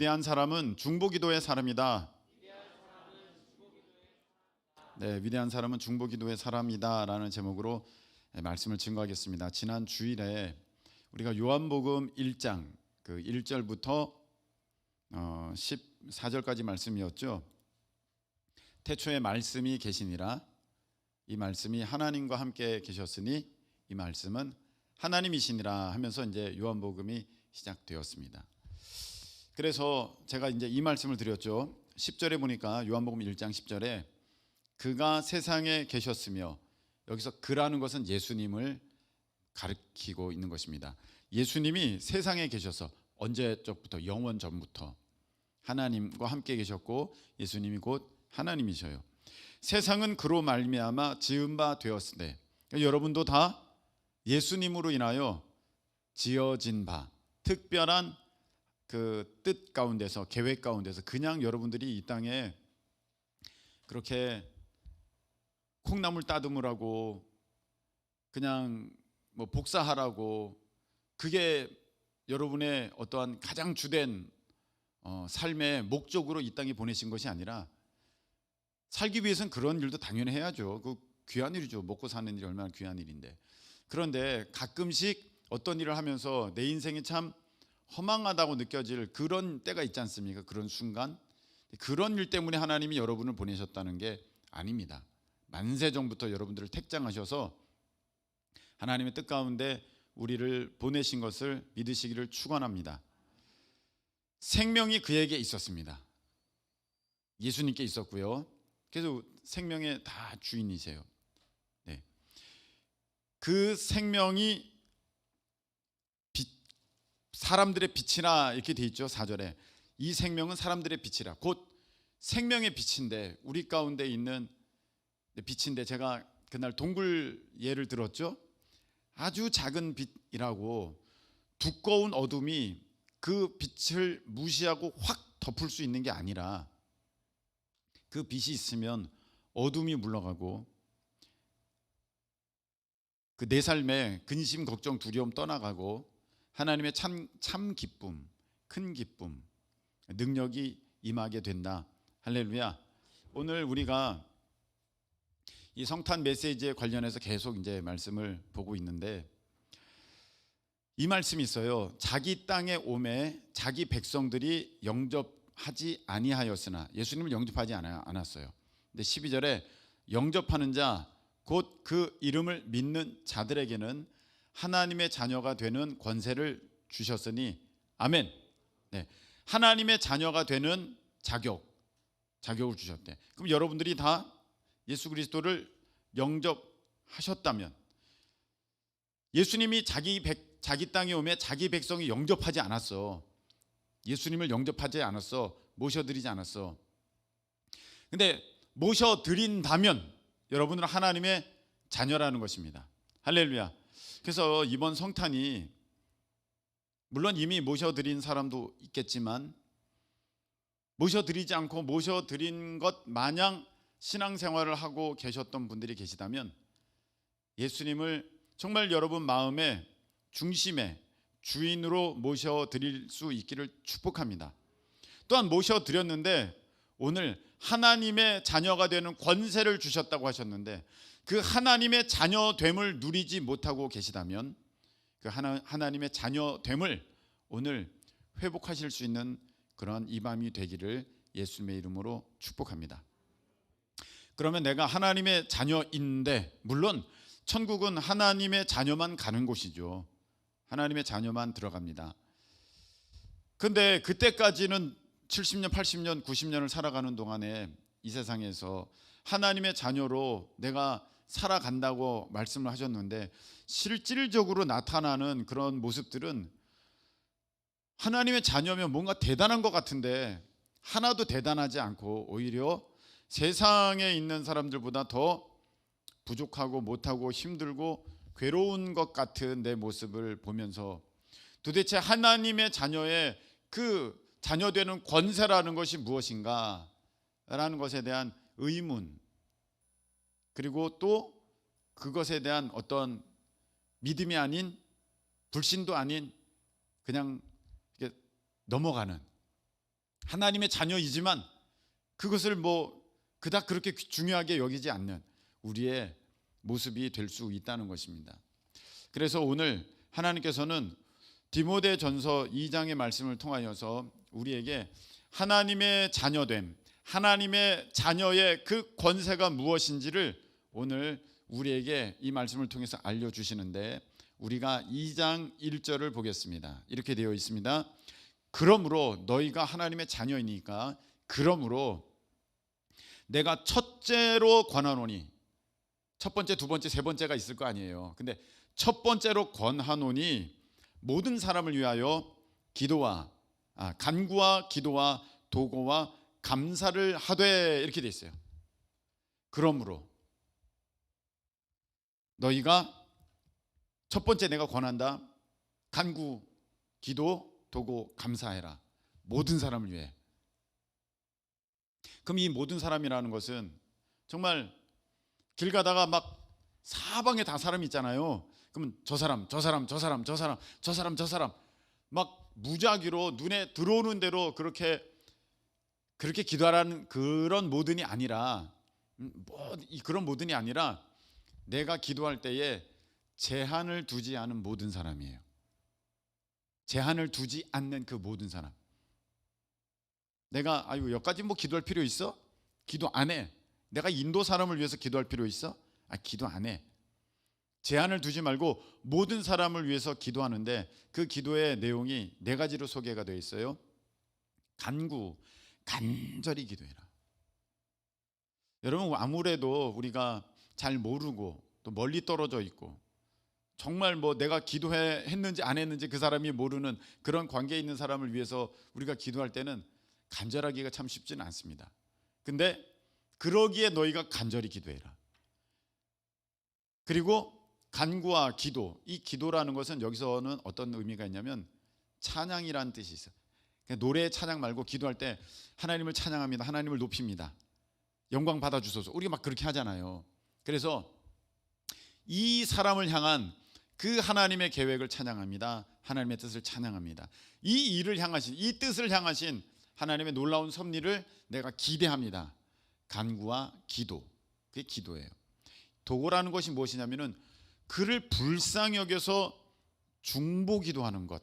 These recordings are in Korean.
위대한 사람은 중보기도의 사람이다. 네, 위대한 사람은 중보기도의 사람이다라는 제목으로 말씀을 증거하겠습니다. 지난 주일에 우리가 요한복음 1장 그 1절부터 14절까지 말씀이었죠. 태초에 말씀이 계시니라. 이 말씀이 하나님과 함께 계셨으니 이 말씀은 하나님이시니라 하면서 이제 요한복음이 시작되었습니다. 그래서 제가 이제 이 말씀을 드렸죠. 10절에 보니까 요한복음 1장 10절에 그가 세상에 계셨으며, 여기서 그라는 것은 예수님을 가리키고 있는 것입니다. 예수님이 세상에 계셔서 언제적부터, 영원 전부터 하나님과 함께 계셨고 예수님이 곧 하나님이셔요. 세상은 그로 말미암아 지은 바 되었으되, 여러분도 다 예수님으로 인하여 지어진 바, 특별한 그 뜻 가운데서, 계획 가운데서 그냥 여러분들이 이 땅에 그렇게 콩나물 따듬으라고, 그냥 뭐 복사하라고, 그게 여러분의 어떠한 가장 주된 삶의 목적으로 이 땅에 보내신 것이 아니라, 살기 위해서는 그런 일도 당연히 해야죠. 그 귀한 일이죠. 먹고 사는 일이 얼마나 귀한 일인데. 그런데 가끔씩 어떤 일을 하면서 내 인생이 참 허망하다고 느껴질 그런 때가 있지 않습니까? 그런 순간, 그런 일 때문에 하나님이 여러분을 보내셨다는 게 아닙니다. 만세전부터 여러분들을 택장하셔서 하나님의 뜻 가운데 우리를 보내신 것을 믿으시기를 축원합니다. 생명이 그에게 있었습니다. 예수님께 있었고요. 그래서 생명의 다 주인이세요. 네. 그 생명이 사람들의 빛이라 이렇게 돼 있죠. 4절에 이 생명은 사람들의 빛이라, 곧 생명의 빛인데, 우리 가운데 있는 빛인데, 제가 그날 동굴 예를 들었죠. 아주 작은 빛이라고 두꺼운 어둠이 그 빛을 무시하고 확 덮을 수 있는 게 아니라, 그 빛이 있으면 어둠이 물러가고 그 내 삶에 근심, 걱정, 두려움 떠나가고 하나님의 참 기쁨, 큰 기쁨, 능력이 임하게 된다. 할렐루야. 오늘 우리가 이 성탄 메시지에 관련해서 계속 이제 말씀을 보고 있는데, 이 말씀이 있어요. 자기 땅에 오매 자기 백성들이 영접하지 아니하였으나, 예수님을 영접하지 않았어요. 근데 12절에 영접하는 자, 곧 그 이름을 믿는 자들에게는 하나님의 자녀가 되는 권세를 주셨으니, 아멘. 네, 하나님의 자녀가 되는 자격을 주셨대. 그럼 여러분들이 다 예수 그리스도를 영접하셨다면, 예수님이 자기 땅에 오면 자기 백성이 영접하지 않았어. 예수님을 영접하지 않았어. 모셔드리지 않았어. 근데 모셔드린다면 여러분은 하나님의 자녀라는 것입니다. 할렐루야. 그래서 이번 성탄이, 물론 이미 모셔드린 사람도 있겠지만, 모셔드리지 않고 모셔드린 것 마냥 신앙생활을 하고 계셨던 분들이 계시다면, 예수님을 정말 여러분 마음의 중심에 주인으로 모셔드릴 수 있기를 축복합니다. 또한 모셔드렸는데 오늘 하나님의 자녀가 되는 권세를 주셨다고 하셨는데, 그 하나님의 자녀됨을 누리지 못하고 계시다면 그 하나님의 자녀됨을 오늘 회복하실 수 있는 그런 이 밤이 되기를 예수님의 이름으로 축복합니다. 그러면 내가 하나님의 자녀인데, 물론 천국은 하나님의 자녀만 가는 곳이죠. 하나님의 자녀만 들어갑니다. 근데 그때까지는 70년, 80년, 90년을 살아가는 동안에 이 세상에서 하나님의 자녀로 내가 살아간다고 말씀을 하셨는데, 실질적으로 나타나는 그런 모습들은 하나님의 자녀면 뭔가 대단한 것 같은데 하나도 대단하지 않고, 오히려 세상에 있는 사람들보다 더 부족하고 못하고 힘들고 괴로운 것 같은 내 모습을 보면서, 도대체 하나님의 자녀의 그 자녀되는 권세라는 것이 무엇인가 라는 것에 대한 의문, 그리고 또 그것에 대한 어떤 믿음이 아닌, 불신도 아닌, 그냥 넘어가는 하나님의 자녀이지만 그것을 뭐 그닥 그렇게 중요하게 여기지 않는 우리의 모습이 될 수 있다는 것입니다. 그래서 오늘 하나님께서는 디모데전서 2장의 말씀을 통하여서 우리에게 하나님의 자녀됨, 하나님의 자녀의 그 권세가 무엇인지를 오늘 우리에게 이 말씀을 통해서 알려주시는데, 우리가 2장 1절을 보겠습니다. 이렇게 되어 있습니다. 그러므로 너희가 하나님의 자녀이니까, 그러므로 내가 첫째로 권하노니, 첫 번째, 두 번째, 세 번째가 있을 거 아니에요. 근데 첫 번째로 권하노니 모든 사람을 위하여 간구와 기도와 도고와 감사를 하되, 이렇게 돼 있어요. 그러므로 너희가 첫 번째 내가 권한다. 간구, 기도, 도고, 감사해라. 모든 사람을 위해. 그럼 이 모든 사람이라는 것은 정말 길 가다가 막 사방에 다 사람이 있잖아요. 그러면 저 사람 막 무작위로 눈에 들어오는 대로 그렇게 기도하라는 그런 모든이 아니라, 그런 모든이 아니라 내가 기도할 때에 제한을 두지 않은 모든 사람이에요. 제한을 두지 않는 그 모든 사람. 내가 여기까지 뭐 기도할 필요 있어? 기도 안 해. 내가 인도 사람을 위해서 기도할 필요 있어? 기도 안 해. 제한을 두지 말고 모든 사람을 위해서 기도하는데, 그 기도의 내용이 네 가지로 소개가 되어 있어요. 간절히 기도해라. 여러분, 아무래도 우리가 잘 모르고 또 멀리 떨어져 있고, 정말 뭐 내가 기도했는지 안 했는지 그 사람이 모르는 그런 관계에 있는 사람을 위해서 우리가 기도할 때는 간절하기가 참 쉽지는 않습니다. 근데 그러기에 너희가 간절히 기도해라. 그리고 간구와 기도, 이 기도라는 것은 여기서는 어떤 의미가 있냐면 찬양이라는 뜻이 있어요. 노래 찬양 말고 기도할 때 하나님을 찬양합니다, 하나님을 높입니다, 영광 받아주소서, 우리가 막 그렇게 하잖아요. 그래서 이 사람을 향한 그 하나님의 계획을 찬양합니다, 하나님의 뜻을 찬양합니다. 이 일을 향하신, 이 뜻을 향하신 하나님의 놀라운 섭리를 내가 기대합니다. 간구와 기도, 그게 기도예요. 도고라는 것이 무엇이냐면은 그를 불쌍히 여겨서 중보기도하는 것,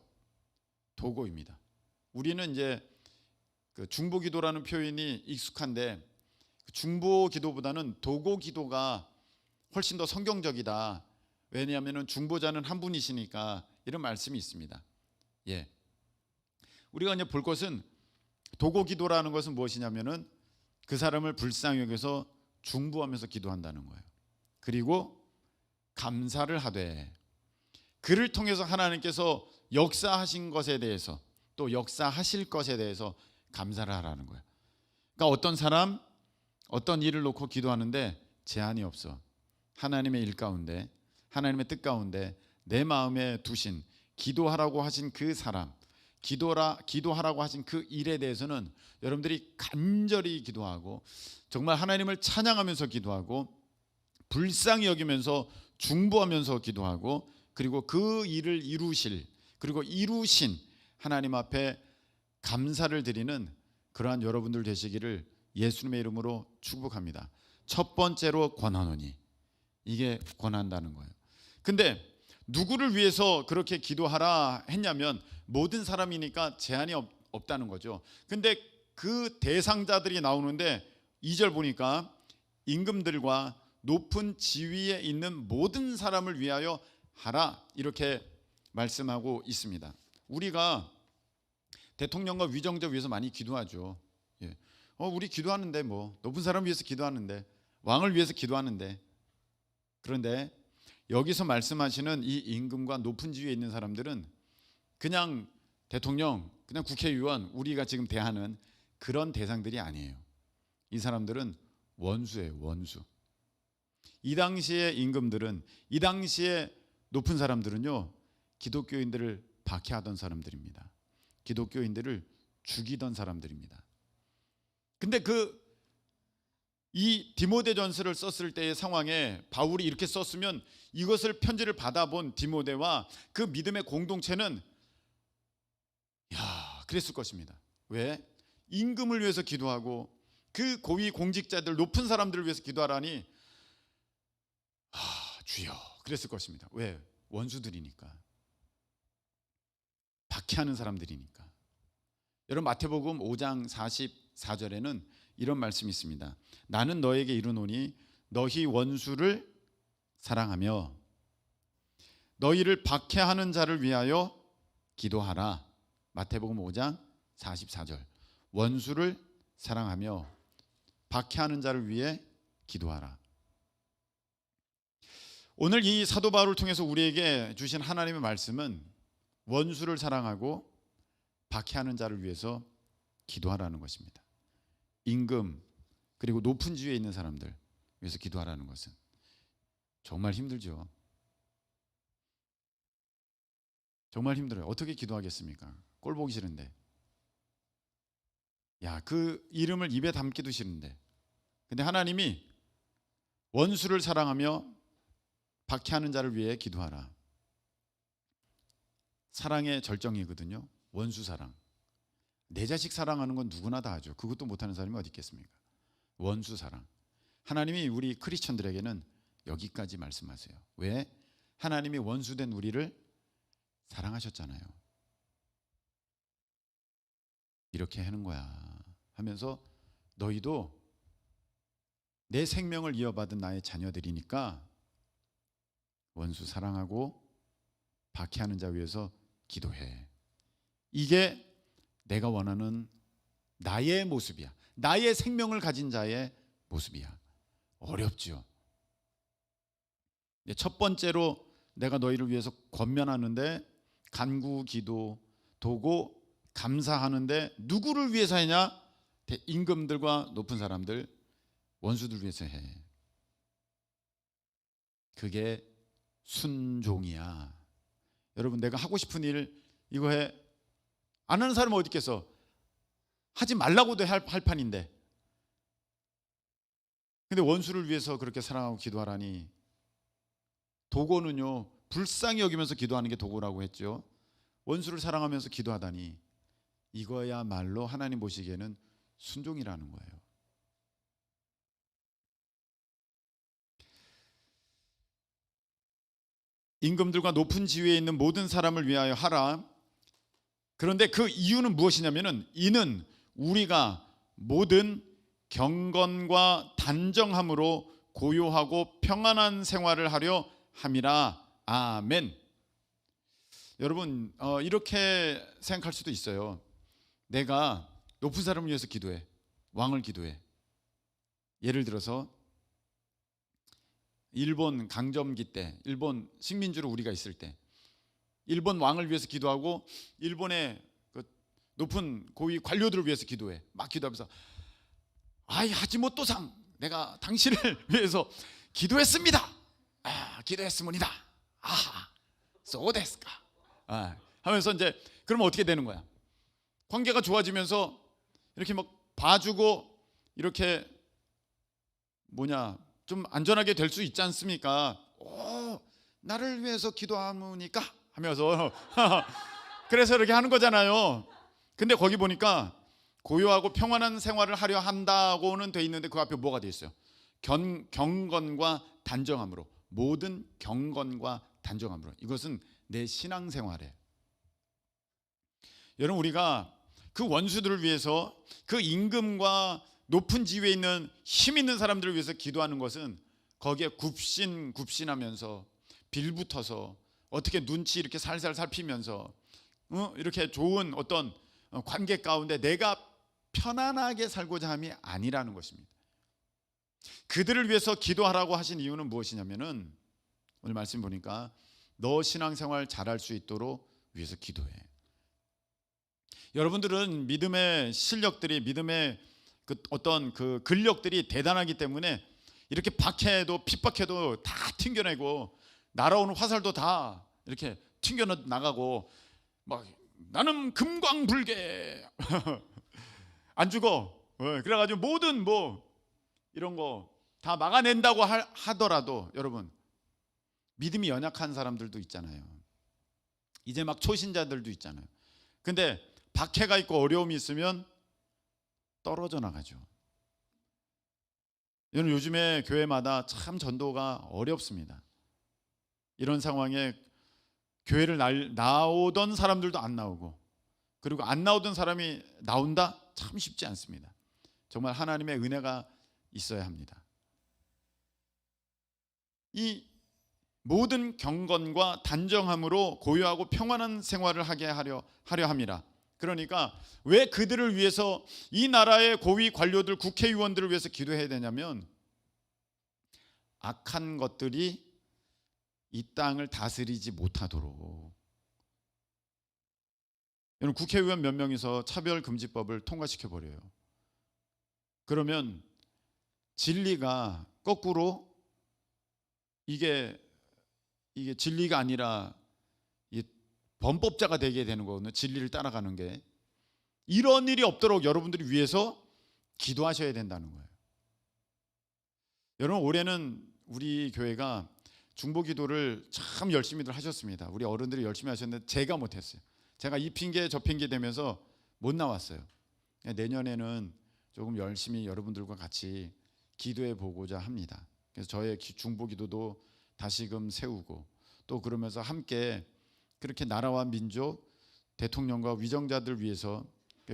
도고입니다. 우리는 이제 그 중보기도라는 표현이 익숙한데, 중보기도보다는 도고기도가 훨씬 더 성경적이다. 왜냐하면 중보자는 한 분이시니까, 이런 말씀이 있습니다. 우리가 이제 볼 것은, 도고기도라는 것은 무엇이냐면은 그 사람을 불쌍히 여겨서 중보하면서 기도한다는 거예요. 그리고 감사를 하되, 그를 통해서 하나님께서 역사하신 것에 대해서, 또 역사하실 것에 대해서 감사를 하라는 거예요. 그러니까 어떤 사람, 어떤 일을 놓고 기도하는데 제한이 없어. 하나님의 일 가운데, 하나님의 뜻 가운데 내 마음에 두신, 기도하라고 하신 그 사람, 기도하라고 하신 그 일에 대해서는 여러분들이 간절히 기도하고, 정말 하나님을 찬양하면서 기도하고, 불쌍히 여기면서 중보하면서 기도하고, 그리고 그 일을 그리고 이루신 하나님 앞에 감사를 드리는 그러한 여러분들 되시기를 예수님의 이름으로 축복합니다. 첫 번째로 권하노니, 이게 권한다는 거예요. 근데 누구를 위해서 그렇게 기도하라 했냐면 모든 사람이니까 제한이 없다는 거죠. 근데 그 대상자들이 나오는데 2절 보니까 임금들과 높은 지위에 있는 모든 사람을 위하여 하라, 이렇게 말씀하고 있습니다. 우리가 대통령과 위정자 위해서 많이 기도하죠. 우리 기도하는데, 뭐 높은 사람 위해서 기도하는데, 왕을 위해서 기도하는데. 그런데 여기서 말씀하시는 이 임금과 높은 지위에 있는 사람들은 그냥 대통령, 그냥 국회의원, 우리가 지금 대하는 그런 대상들이 아니에요. 이 사람들은 원수예요, 원수. 이 당시의 임금들은, 이 당시에 높은 사람들은요, 기독교인들을 박해하던 사람들입니다. 기독교인들을 죽이던 사람들입니다. 근데 이 디모데전서를 썼을 때의 상황에 바울이 이렇게 썼으면, 이것을 편지를 받아본 디모데와 그 믿음의 공동체는 그랬을 것입니다. 왜? 임금을 위해서 기도하고 그 고위 공직자들 높은 사람들을 위해서 기도하라니 주여 그랬을 것입니다. 왜? 원수들이니까, 박해하는 사람들이니까. 여러분 마태복음 5장 44절에는 이런 말씀이 있습니다. 나는 너에게 이르노니 너희 원수를 사랑하며 너희를 박해하는 자를 위하여 기도하라. 마태복음 5장 44절. 원수를 사랑하며 박해하는 자를 위해 기도하라. 오늘 이 사도 바울을 통해서 우리에게 주신 하나님의 말씀은 원수를 사랑하고 박해하는 자를 위해서 기도하라는 것입니다. 임금 그리고 높은 지위에 있는 사람들 위해서 기도하라는 것은 정말 힘들죠. 정말 힘들어요. 어떻게 기도하겠습니까? 꼴 보기 싫은데. 그 이름을 입에 담기도 싫은데. 근데 하나님이 원수를 사랑하며 박해하는 자를 위해 기도하라. 사랑의 절정이거든요. 원수 사랑. 내 자식 사랑하는 건 누구나 다 하죠. 그것도 못하는 사람이 어디 있겠습니까? 원수 사랑. 하나님이 우리 크리스천들에게는 여기까지 말씀하세요. 왜? 하나님이 원수된 우리를 사랑하셨잖아요. 이렇게 하는 거야 하면서 너희도 내 생명을 이어받은 나의 자녀들이니까 원수 사랑하고 박해하는 자 위해서 기도해. 이게 내가 원하는 나의 모습이야. 나의 생명을 가진 자의 모습이야. 어렵죠. 첫 번째로 내가 너희를 위해서 권면하는데 간구 기도 도고 감사하는데 누구를 위해서 하냐? 임금들과 높은 사람들, 원수들 위해서 해. 그게 순종이야. 여러분 내가 하고 싶은 일 이거 해. 안 하는 사람은 어디 있겠어? 하지 말라고도 할 판인데. 근데 원수를 위해서 그렇게 사랑하고 기도하라니. 도고는요 불쌍히 여기면서 기도하는 게 도고라고 했죠. 원수를 사랑하면서 기도하다니 이거야말로 하나님 보시기에는 순종이라는 거예요. 임금들과 높은 지위에 있는 모든 사람을 위하여 하라. 그런데 그 이유는 무엇이냐면은 이는 우리가 모든 경건과 단정함으로 고요하고 평안한 생활을 하려 함이라. 아멘. 여러분 이렇게 생각할 수도 있어요. 내가 높은 사람을 위해서 기도해. 왕을 기도해. 예를 들어서 일본 강점기 때, 일본 식민지로 우리가 있을 때 일본 왕을 위해서 기도하고 일본의 그 높은 고위 관료들을 위해서 기도해. 막 기도하면서 아이 하지모토상 내가 당신을 위해서 기도했습니다. 기도했습니다. 소데스까. 하면서 이제 그러면 어떻게 되는 거야? 관계가 좋아지면서 이렇게 막 봐주고 이렇게 좀 안전하게 될 수 있지 않습니까? 나를 위해서 기도하니까 하면서 그래서 이렇게 하는 거잖아요. 근데 거기 보니까 고요하고 평안한 생활을 하려 한다고는 돼 있는데 그 앞에 뭐가 돼 있어요? 경건과 단정함으로. 모든 경건과 단정함으로. 이것은 내 신앙생활에. 여러분 우리가 그 원수들을 위해서 그 임금과 높은 지위에 있는 힘 있는 사람들을 위해서 기도하는 것은 거기에 굽신하면서 빌붙어서 어떻게 눈치 이렇게 살살 살피면서 이렇게 좋은 어떤 관계 가운데 내가 편안하게 살고자 함이 아니라는 것입니다. 그들을 위해서 기도하라고 하신 이유는 무엇이냐면은 오늘 말씀 보니까 너 신앙생활 잘할 수 있도록 위해서 기도해. 여러분들은 믿음의 실력들이 믿음의 어떤 그 근력들이 대단하기 때문에 이렇게 박해도 핍박해도 다 튕겨내고 날아오는 화살도 다 이렇게 튕겨 나가고 막 나는 금광불개 안 죽어. 그래가지고 모든 이런 거 다 막아낸다고 하더라도 여러분 믿음이 연약한 사람들도 있잖아요. 이제 막 초신자들도 있잖아요. 근데 박해가 있고 어려움이 있으면 떨어져 나가죠. 여러분, 요즘에 교회마다 참 전도가 어렵습니다. 이런 상황에 교회를 나오던 사람들도 안 나오고, 그리고 안 나오던 사람이 나온다? 참 쉽지 않습니다. 정말 하나님의 은혜가 있어야 합니다. 이 모든 경건과 단정함으로 고요하고 평안한 생활을 하게 하려 함이라. 그러니까 왜 그들을 위해서, 이 나라의 고위 관료들, 국회의원들을 위해서 기도해야 되냐면, 악한 것들이 이 땅을 다스리지 못하도록. 여러분, 국회의원 몇 명이서 차별금지법을 통과시켜 버려요. 그러면 진리가 거꾸로 이게 진리가 아니라 범법자가 되게 되는 거거든요. 진리를 따라가는 게. 이런 일이 없도록 여러분들이 위해서 기도하셔야 된다는 거예요. 여러분, 올해는 우리 교회가 중보기도를 참 열심히들 하셨습니다. 우리 어른들이 열심히 하셨는데 제가 못했어요. 제가 이 핑계 저 핑계 대면서 못 나왔어요. 내년에는 조금 열심히 여러분들과 같이 기도해 보고자 합니다. 그래서 저의 중보기도도 다시금 세우고, 또 그러면서 함께 그렇게 나라와 민족, 대통령과 위정자들 위해서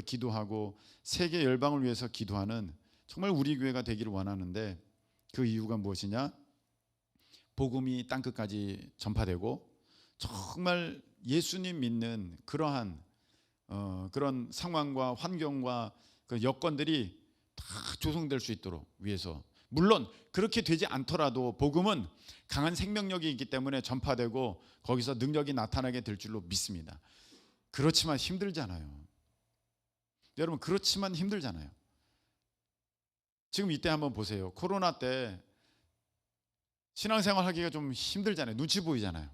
기도하고 세계 열방을 위해서 기도하는 정말 우리 교회가 되기를 원하는데, 그 이유가 무엇이냐? 복음이 땅끝까지 전파되고 정말 예수님 믿는 그러한 그런 상황과 환경과 그 여건들이 다 조성될 수 있도록 위해서. 물론 그렇게 되지 않더라도 복음은 강한 생명력이 있기 때문에 전파되고 거기서 능력이 나타나게 될 줄로 믿습니다. 그렇지만 힘들잖아요. 여러분, 그렇지만 힘들잖아요. 지금 이때 한번 보세요. 코로나 때 신앙생활 하기가 좀 힘들잖아요. 눈치 보이잖아요.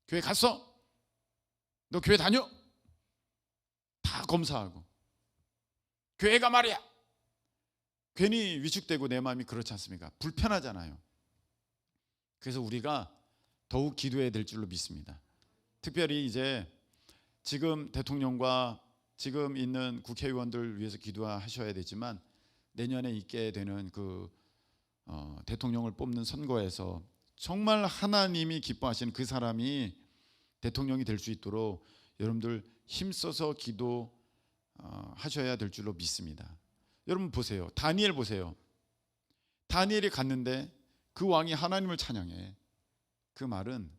교회 갔어? 너 교회 다녀? 다 검사하고. 교회가 말이야. 괜히 위축되고 내 마음이 그렇지 않습니까? 불편하잖아요. 그래서 우리가 더욱 기도해야 될 줄로 믿습니다. 특별히 이제 지금 대통령과 지금 있는 국회의원들 위해서 기도하셔야 되지만, 내년에 있게 되는 그 대통령을 뽑는 선거에서 정말 하나님이 기뻐하시는 그 사람이 대통령이 될 수 있도록 여러분들 힘써서 기도하셔야 될 줄로 믿습니다. 여러분 보세요. 다니엘 보세요. 다니엘이 갔는데 그 왕이 하나님을 찬양해. 그 말은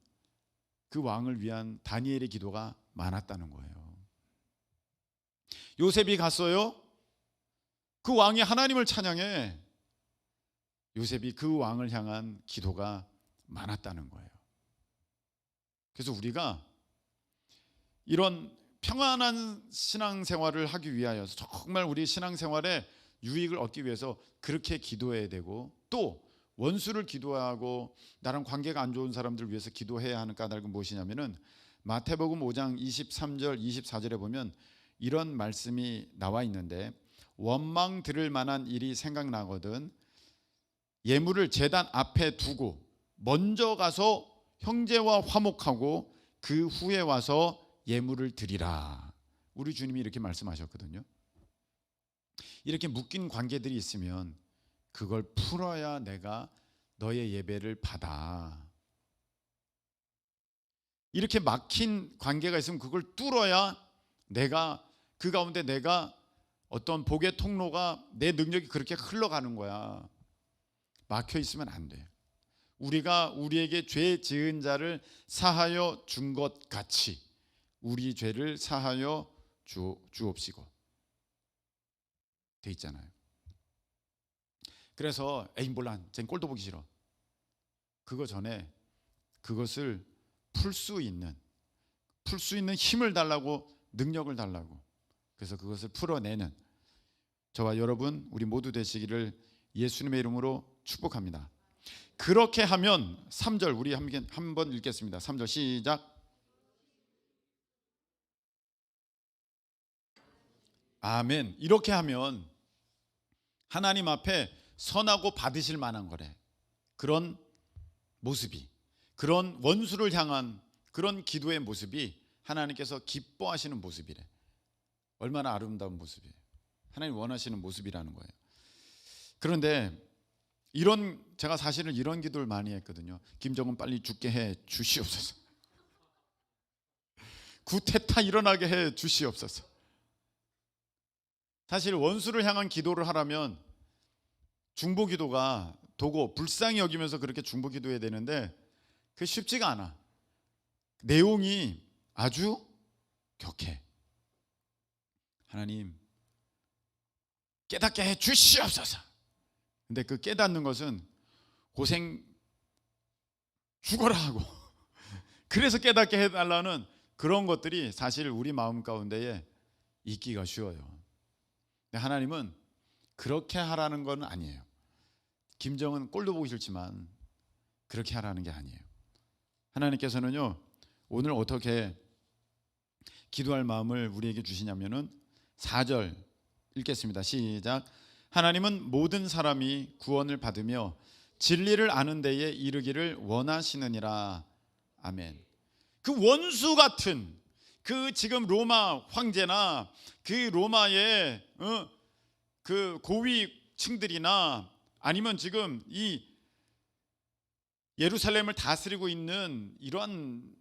그 왕을 위한 다니엘의 기도가 많았다는 거예요. 요셉이 갔어요. 그 왕이 하나님을 찬양해. 요셉이 그 왕을 향한 기도가 많았다는 거예요. 그래서 우리가 이런 평안한 신앙생활을 하기 위하여, 정말 우리 신앙생활에 유익을 얻기 위해서 그렇게 기도해야 되고, 또 원수를 기도하고 나랑 관계가 안 좋은 사람들 위해서 기도해야 하는 까닭은 무엇이냐면은, 마태복음 5장 23절 24절에 보면 이런 말씀이 나와 있는데, 원망 들을 만한 일이 생각나거든 예물을 제단 앞에 두고 먼저 가서 형제와 화목하고 그 후에 와서 예물을 드리라. 우리 주님이 이렇게 말씀하셨거든요. 이렇게 묶인 관계들이 있으면 그걸 풀어야 내가 너의 예배를 받아. 이렇게 막힌 관계가 있으면 그걸 뚫어야 내가 그 가운데 내가 어떤 복의 통로가, 내 능력이 그렇게 흘러가는 거야. 막혀 있으면 안 돼. 우리가 우리에게 죄 지은 자를 사하여 준 것 같이 우리 죄를 사하여 주옵시고 돼 있잖아요. 그래서 몰라, 쟨 꼴도 보기 싫어. 그거 전에 그것을 풀 수 있는 힘을 달라고, 능력을 달라고. 그래서 그것을 풀어내는 저와 여러분 우리 모두 되시기를 예수님의 이름으로 축복합니다. 그렇게 하면 3절 우리 한번 읽겠습니다. 3절 시작. 아멘. 이렇게 하면 하나님 앞에 선하고 받으실 만한 거래. 그런 모습이, 그런 원수를 향한 그런 기도의 모습이 하나님께서 기뻐하시는 모습이래. 얼마나 아름다운 모습이에요. 하나님 원하시는 모습이라는 거예요. 그런데 제가 사실은 이런 기도를 많이 했거든요. 김정은 빨리 죽게 해 주시옵소서. 구테타 일어나게 해 주시옵소서. 사실 원수를 향한 기도를 하라면 중보기도가 도고 불쌍히 여기면서 그렇게 중보기도해야 되는데 그게 쉽지가 않아. 내용이 아주 격해. 하나님 깨닫게 해 주시옵소서. 근데 그 깨닫는 것은 고생 죽어라 하고 그래서 깨닫게 해달라는 그런 것들이 사실 우리 마음 가운데에 있기가 쉬워요. 근데 하나님은 그렇게 하라는 건 아니에요. 김정은 꼴도 보기 싫지만 그렇게 하라는 게 아니에요. 하나님께서는요, 오늘 어떻게 기도할 마음을 우리에게 주시냐면은 4절 읽겠습니다. 시작. 하나님은 모든 사람이 구원을 받으며 진리를 아는 데에 이르기를 원하시느니라. 아멘. 그 원수 같은 그 지금 로마 황제나 그 로마의 그 고위층들이나 아니면 지금 이 예루살렘을 다스리고 있는 이러한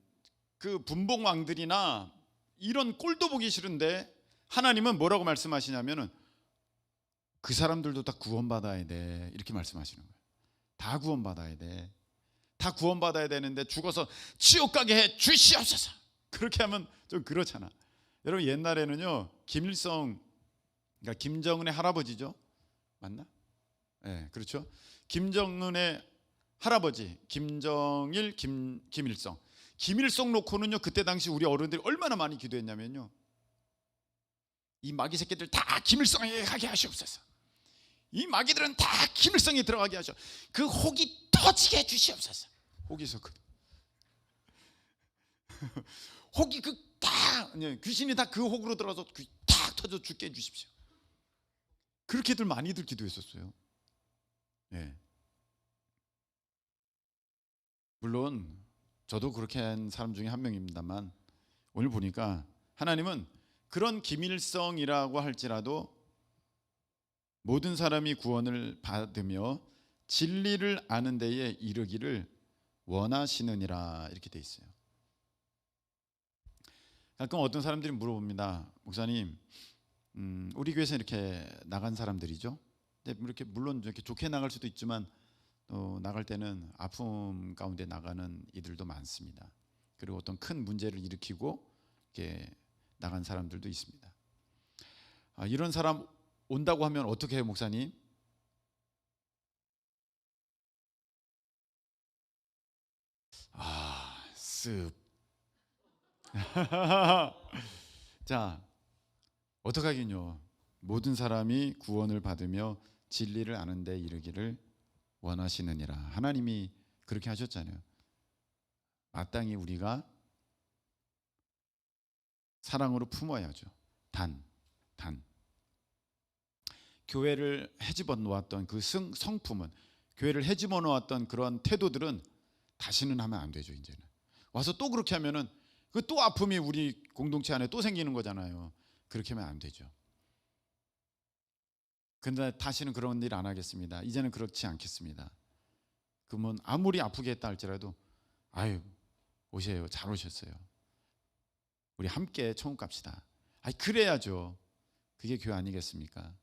그 분봉 왕들이나 이런 꼴도 보기 싫은데 하나님은 뭐라고 말씀하시냐면은 그 사람들도 다 구원받아야 돼 이렇게 말씀하시는 거예요. 다 구원받아야 돼. 다 구원받아야 되는데 죽어서 지옥 가게 해 주시옵소서. 그렇게 하면 좀 그렇잖아. 여러분 옛날에는요 김일성 그러니까 김정은의 할아버지죠. 맞나? 네, 그렇죠. 김정은의 할아버지 김정일, 김일성. 김일성 놓고는요 그때 당시 우리 어른들이 얼마나 많이 기도했냐면요. 이 마귀 새끼들 다 김일성에 가게 하시옵소서. 이 마귀들은 다 김일성에 들어가게 하셔. 그 혹이 터지게 해 주시옵소서. 혹이 있었거든. 혹이 귀신이 다 그 혹으로 들어가서 탁 터져 죽게 해 주십시오. 그렇게들 많이들 기도했었어요. 네. 물론 저도 그렇게 한 사람 중에 한 명입니다만 오늘 보니까 하나님은 그런 김일성이라고 할지라도 모든 사람이 구원을 받으며 진리를 아는 데에 이르기를 원하시느니라 이렇게 돼 있어요. 가끔 어떤 사람들이 물어봅니다. 목사님, 우리 교회에서 이렇게 나간 사람들이죠. 근데 이렇게 물론 이렇게 좋게 나갈 수도 있지만 나갈 때는 아픔 가운데 나가는 이들도 많습니다. 그리고 어떤 큰 문제를 일으키고 이렇게 나간 사람들도 있습니다. 이런 사람 온다고 하면 어떻게 해요, 목사님? 습. 자, 어떡하긴요. 모든 사람이 구원을 받으며 진리를 아는 데 이르기를 원하시느니라. 하나님이 그렇게 하셨잖아요. 마땅히 우리가 사랑으로 품어야죠. 단 교회를 헤집어 놓았던 그 성품은 교회를 헤집어 놓았던 그런 태도들은 다시는 하면 안 되죠. 이제는 와서 또 그렇게 하면은 그 또 아픔이 우리 공동체 안에 또 생기는 거잖아요. 그렇게 하면 안 되죠. 근데 다시는 그런 일 안 하겠습니다. 이제는 그렇지 않겠습니다. 그러면 아무리 아프게 했다 할지라도 아유 오세요. 잘 오셨어요. 우리 함께 천국 갑시다. 그래야죠. 그게 교회 아니겠습니까?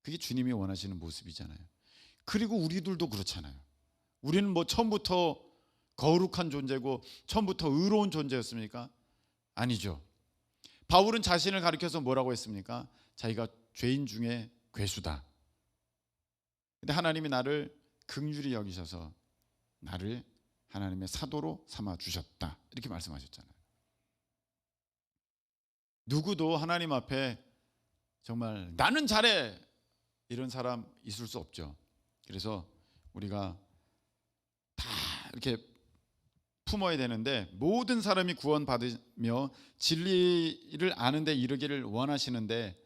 그게 주님이 원하시는 모습이잖아요. 그리고 우리들도 그렇잖아요. 우리는 뭐 처음부터 거룩한 존재고 처음부터 의로운 존재였습니까? 아니죠. 바울은 자신을 가리켜서 뭐라고 했습니까? 자기가 죄인 중에 괴수다. 근데 하나님이 나를 긍휼히 여기셔서 나를 하나님의 사도로 삼아 주셨다. 이렇게 말씀하셨잖아요. 누구도 하나님 앞에 정말 나는 잘해 이런 사람 있을 수 없죠. 그래서 우리가 다 이렇게 품어야 되는데 모든 사람이 구원받으며 진리를 아는 데 이르기를 원하시는데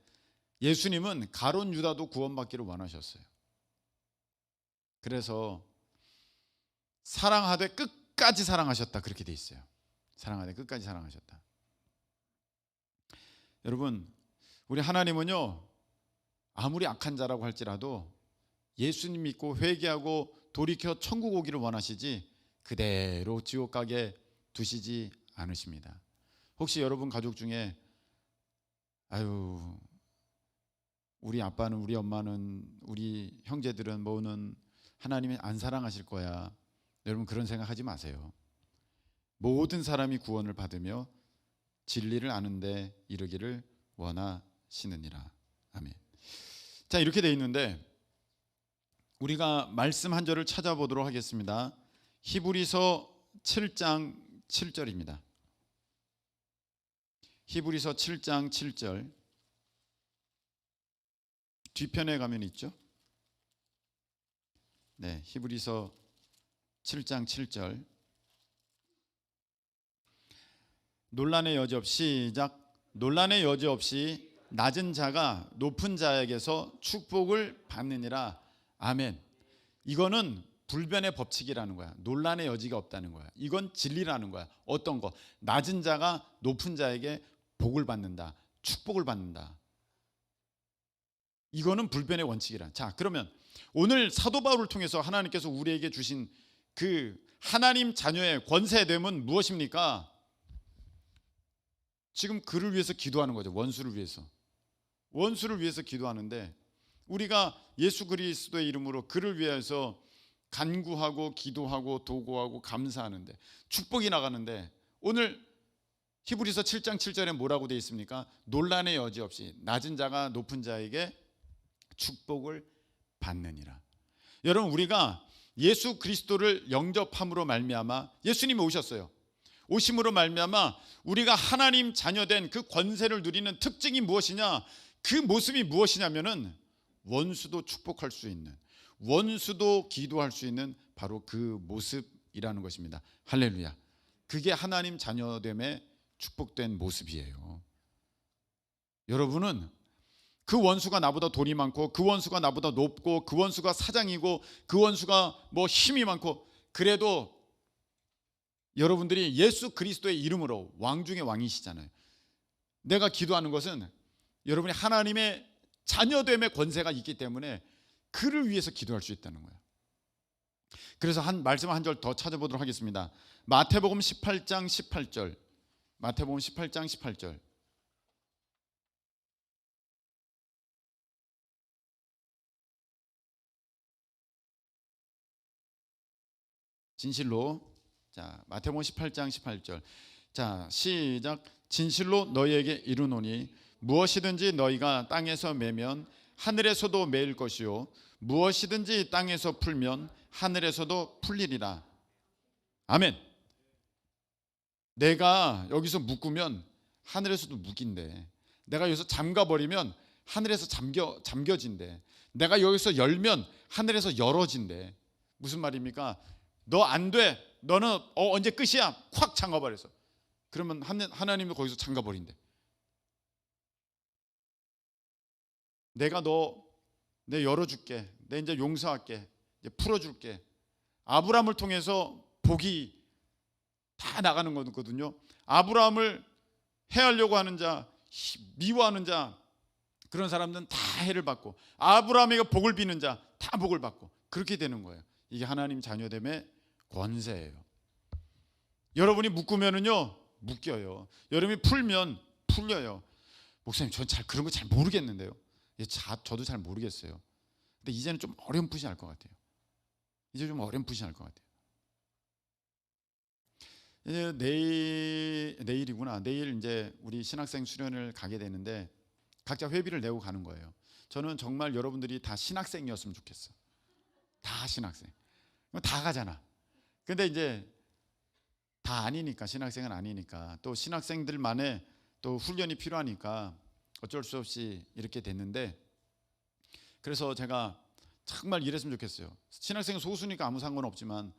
예수님은 가룟 유다도 구원받기를 원하셨어요. 그래서 사랑하되 끝까지 사랑하셨다 그렇게 돼 있어요. 사랑하되 끝까지 사랑하셨다. 여러분 우리 하나님은요, 아무리 악한 자라고 할지라도 예수님 믿고 회개하고 돌이켜 천국 오기를 원하시지 그대로 지옥 가게 두시지 않으십니다. 혹시 여러분 가족 중에 아유, 우리 아빠는, 우리 엄마는, 우리 형제들은, 뭐는 하나님이 안 사랑하실 거야, 여러분 그런 생각하지 마세요. 모든 사람이 구원을 받으며 진리를 아는데 이르기를 원하시느니라. 아멘. 자, 이렇게 돼 있는데 우리가 말씀 한 절을 찾아보도록 하겠습니다. 히브리서 7장 7절입니다. 히브리서 7장 7절 뒤편에 가면 있죠. 네, 히브리서 7장 7절. 논란의 여지 없이, 시작. 논란의 여지 없이 낮은 자가 높은 자에게서 축복을 받느니라. 아멘. 이거는 불변의 법칙이라는 거야. 논란의 여지가 없다는 거야. 이건 진리라는 거야. 어떤 거? 낮은 자가 높은 자에게 복을 받는다, 축복을 받는다. 이거는 불변의 원칙이라. 자, 그러면 오늘 사도 바울을 통해서 하나님께서 우리에게 주신 그 하나님 자녀의 권세됨은 무엇입니까? 지금 그를 위해서 기도하는 거죠. 원수를 위해서 기도하는데, 우리가 예수 그리스도의 이름으로 그를 위해서 간구하고 기도하고 도구하고 감사하는데 축복이 나가는데, 오늘 히브리서 7장 7절에 뭐라고 되어 있습니까? 논란의 여지 없이 낮은 자가 높은 자에게 축복을 받느니라. 여러분, 우리가 예수 그리스도를 영접함으로 말미암아, 예수님이 오셨어요. 오심으로 말미암아 우리가 하나님 자녀된 그 권세를 누리는 특징이 무엇이냐? 그 모습이 무엇이냐면은 원수도 축복할 수 있는, 원수도 기도할 수 있는 바로 그 모습이라는 것입니다. 할렐루야. 그게 하나님 자녀됨의 축복된 모습이에요. 여러분은 그 원수가 나보다 돈이 많고, 그 원수가 나보다 높고, 그 원수가 사장이고, 그 원수가 뭐 힘이 많고, 그래도 여러분들이 예수 그리스도의 이름으로 왕 중의 왕이시잖아요. 내가 기도하는 것은 여러분이 하나님의 자녀됨의 권세가 있기 때문에 그를 위해서 기도할 수 있다는 거예요. 그래서 말씀 한 절 더 찾아보도록 하겠습니다. 마태복음 18장 18절. 마태복음 18장 18절. 진실로, 자, 마태복음 18장 18절. 자, 시작. 진실로 너희에게 이르노니 무엇이든지 너희가 땅에서 매면 하늘에서도 매일 것이요, 무엇이든지 땅에서 풀면 하늘에서도 풀리리라. 아멘. 내가 여기서 묶으면 하늘에서도 묶인대. 내가 여기서 잠가버리면 하늘에서 잠겨진대. 내가 여기서 열면 하늘에서 열어진대. 무슨 말입니까? 너 안 돼, 너는 언제 끝이야, 콱 잠가버려서. 그러면 하나님도 거기서 잠가버린대. 내가 내 열어줄게, 내 이제 용서할게, 이제 풀어줄게. 아브라함을 통해서 복이 다 나가는 거거든요. 아브라함을 해하려고 하는 자, 미워하는 자, 그런 사람들은 다 해를 받고, 아브라함에게 복을 비는 자 다 복을 받고, 그렇게 되는 거예요. 이게 하나님 자녀됨의 권세예요. 여러분이 묶으면은요 묶여요. 여러분이 풀면 풀려요. 목사님, 전 그런 거 잘 모르겠는데요. 저도 잘 모르겠어요. 근데 이제는 좀 어렴풋이 알 것 같아요. 이제 좀 어렴풋이 알 것 같아요. 이제 내일이구나. 내일 이제 우리 신학생 수련을 가게 되는데 각자 회비를 내고 가는 거예요. 저는 정말 여러분들이 다 신학생이었으면 좋겠어. 다 신학생. 다 가잖아. 근데 이제 다 아니니까, 신학생은 아니니까, 또 신학생들만의 또 훈련이 필요하니까 어쩔 수 없이 이렇게 됐는데, 그래서 제가 정말 이랬으면 좋겠어요. 신학생은 소수니까 아무 상관없지만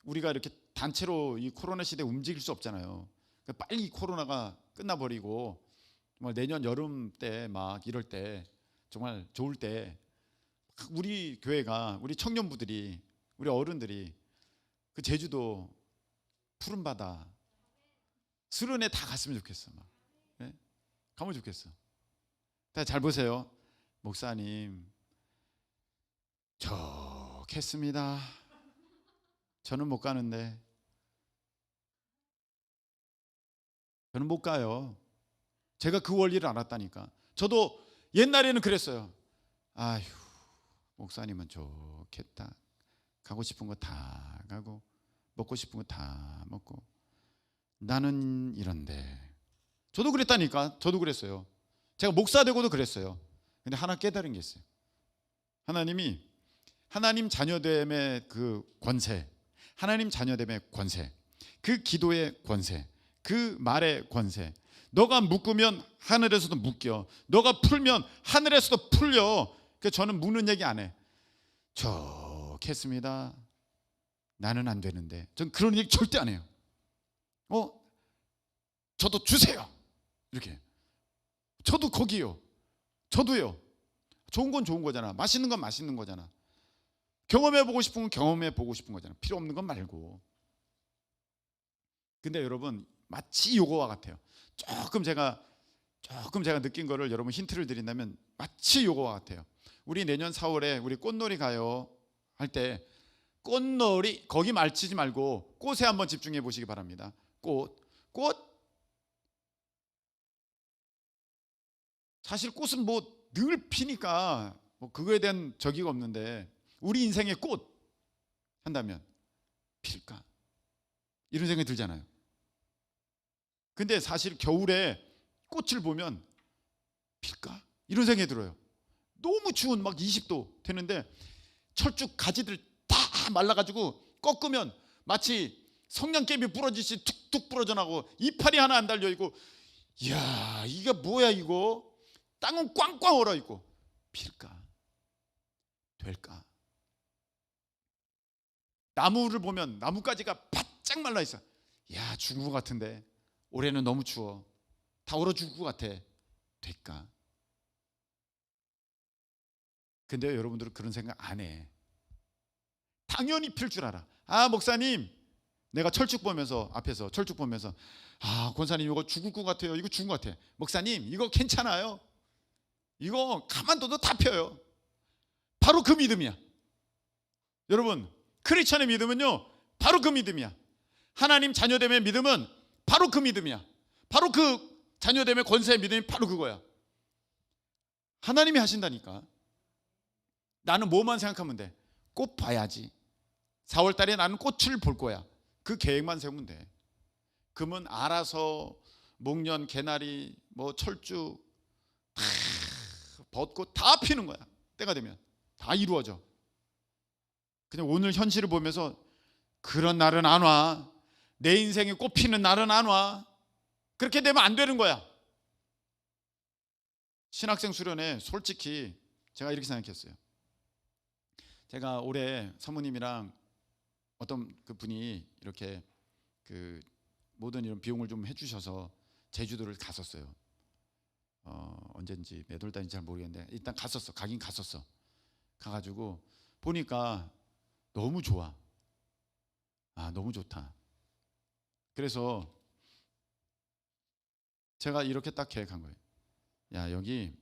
우리가 이렇게 단체로 이 코로나 시대에 움직일 수 없잖아요. 그러니까 빨리 코로나가 끝나버리고 정말 내년 여름 때 막 이럴 때, 정말 좋을 때 우리 교회가, 우리 청년부들이, 우리 어른들이 그 제주도 푸른 바다 스르네 다 갔으면 좋겠어. 막. 네? 가면 좋겠어. 잘 보세요. 목사님, 좋겠습니다. 저는 못 가는데. 저는 못 가요. 제가 그 원리를 알았다니까. 저도 옛날에는 그랬어요. 아휴, 목사님은 좋겠다. 가고 싶은 거 다 가고 먹고 싶은 거 다 먹고 나는 이런데. 저도 그랬다니까. 저도 그랬어요. 제가 목사 되고도 그랬어요. 근데 하나 깨달은 게 있어요. 하나님 자녀됨의 그 권세, 하나님 자녀됨의 권세, 그 기도의 권세, 그 말의 권세. 너가 묶으면 하늘에서도 묶여, 너가 풀면 하늘에서도 풀려. 그래서 저는 묻는 얘기 안 해. 좋겠습니다. 나는 안 되는데. 전 그런 얘기 절대 안 해요. 저도 주세요. 이렇게. 저도 거기요. 저도요. 좋은 건 좋은 거잖아. 맛있는 건 맛있는 거잖아. 경험해보고 싶은 건 경험해보고 싶은 거잖아. 필요 없는 건 말고. 근데 여러분, 마치 요거와 같아요. 조금 제가 느낀 거를 여러분 힌트를 드린다면 마치 요거와 같아요. 우리 내년 4월에 우리 꽃놀이 가요 할 때, 꽃놀이 거기 말치지 말고 꽃에 한번 집중해 보시기 바랍니다. 꽃. 사실 꽃은 뭐 늘 피니까 뭐 그거에 대한 저기가 없는데, 우리 인생의 꽃 한다면 필까? 이런 생각이 들잖아요. 근데 사실 겨울에 꽃을 보면 필까? 이런 생각이 들어요. 너무 추운 막 20도 되는데 철쭉 가지들 다 말라가지고 꺾으면 마치 성냥개비 부러지듯이 툭툭 부러져 나고 이파리 하나 안 달려있고, 이야 이게 뭐야 이거. 땅은 꽝꽝 얼어있고 필까? 될까? 나무를 보면 나뭇가지가 바짝 말라있어. 야 죽은 것 같은데 올해는 너무 추워. 다 얼어 죽을 것 같아. 될까? 근데 여러분들은 그런 생각 안 해. 당연히 필 줄 알아. 목사님, 내가 철쭉 보면서 앞에서 철쭉 보면서 권사님 이거 죽을 것 같아요. 이거 죽은 것 같아. 목사님 이거 괜찮아요. 이거 가만둬도 다 펴요. 바로 그 믿음이야. 여러분, 크리스천의 믿음은요 바로 그 믿음이야. 하나님 자녀됨의 믿음은 바로 그 믿음이야. 바로 그 자녀됨의 권세의 믿음이 바로 그거야. 하나님이 하신다니까. 나는 뭐만 생각하면 돼? 꽃 봐야지. 4월 달에 나는 꽃을 볼 거야. 그 계획만 세우면 돼. 그러면 알아서 목련, 개나리, 뭐 철쭉 다 벚꽃 다 피는 거야. 때가 되면 다 이루어져. 그냥 오늘 현실을 보면서 그런 날은 안 와. 내 인생에 꽃 피는 날은 안 와. 그렇게 되면 안 되는 거야. 신학생 수련회 솔직히 제가 이렇게 생각했어요. 제가 올해 사모님이랑 어떤 그 분이 이렇게 그 모든 이런 비용을 좀 해주셔서 제주도를 갔었어요. 언젠지 몇 월 달인지 잘 모르겠는데 일단 가긴 갔었어. 가가지고 보니까 너무 좋아. 너무 좋다. 그래서 제가 이렇게 딱 계획한 거예요. 야 여기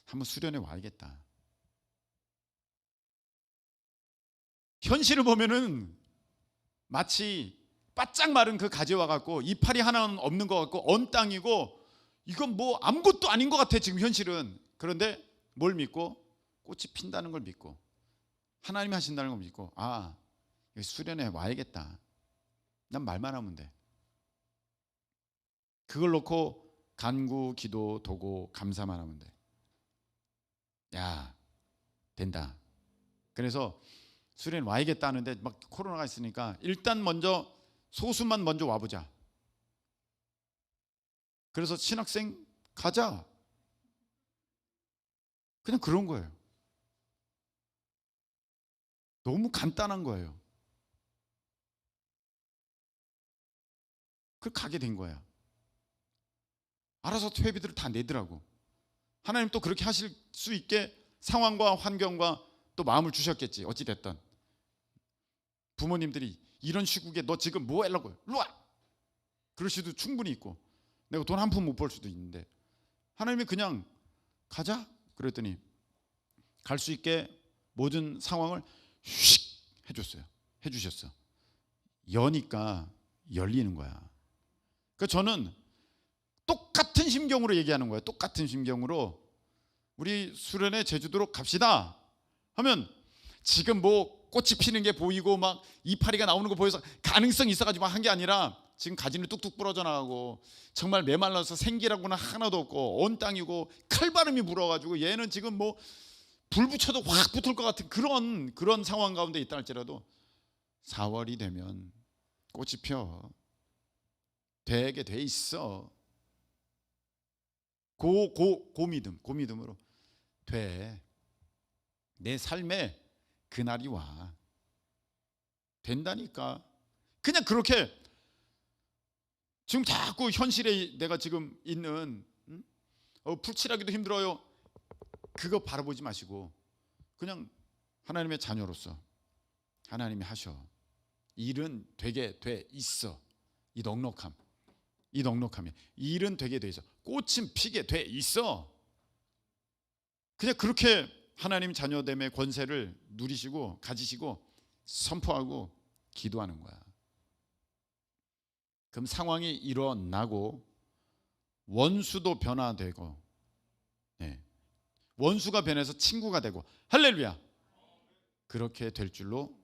한번 수련회 와야겠다. 현실을 보면은 마치 바짝 마른 그 가지 와갖고 이파리 하나는 없는 것 같고 언 땅이고 이건 뭐 아무것도 아닌 것 같아 지금 현실은. 그런데 뭘 믿고? 꽃이 핀다는 걸 믿고 하나님이 하신다는 걸 믿고 수련회 와야겠다. 난 말만 하면 돼. 그걸 놓고 간구, 기도, 도고, 감사만 하면 돼. 야 된다. 그래서 수련회 와야겠다 하는데 막 코로나가 있으니까 일단 먼저 소수만 먼저 와보자. 그래서 신학생 가자. 그냥 그런 거예요. 너무 간단한 거예요. 그 가게 된 거야. 알아서 회비들을 다 내더라고. 하나님 또 그렇게 하실 수 있게 상황과 환경과 또 마음을 주셨겠지. 어찌 됐든 부모님들이 이런 시국에 너 지금 뭐 하려고 일로 와. 그럴 수도 충분히 있고 내가 돈 한 푼 못 벌 수도 있는데 하나님이 그냥 가자. 그랬더니 갈 수 있게 모든 상황을 휙 해주셨어. 여니까 열리는 거야. 그러니까 저는 똑같은 심경으로 얘기하는 거예요. 똑같은 심경으로 우리 수련회 제주도로 갑시다 하면 지금 뭐 꽃이 피는 게 보이고 막 이파리가 나오는 거 보여서 가능성이 있어가지고 한 게 아니라 지금 가지는 뚝뚝 부러져 나가고 정말 메말라서 생기라고는 하나도 없고 온 땅이고 칼바람이 불어가지고 얘는 지금 뭐 불 붙여도 확 붙을 것 같은 그런 상황 가운데 있다 할지라도 4월이 되면 꽃이 펴. 되게 돼 있어. 고 믿음으로 돼. 내 삶에 그날이 와. 된다니까. 그냥 그렇게 지금 자꾸 현실에 내가 지금 있는 풀칠하기도 힘들어요. 그거 바라보지 마시고 그냥 하나님의 자녀로서 하나님이 하셔. 일은 되게 돼 있어. 이 넉넉함이 일은 되게 돼 있어. 꽃은 피게 돼 있어. 그냥 그렇게 하나님 자녀됨의 권세를 누리시고 가지시고 선포하고 기도하는 거야. 그럼 상황이 일어나고 원수도 변화되고, 원수가 변해서 친구가 되고, 할렐루야. 그렇게 될 줄로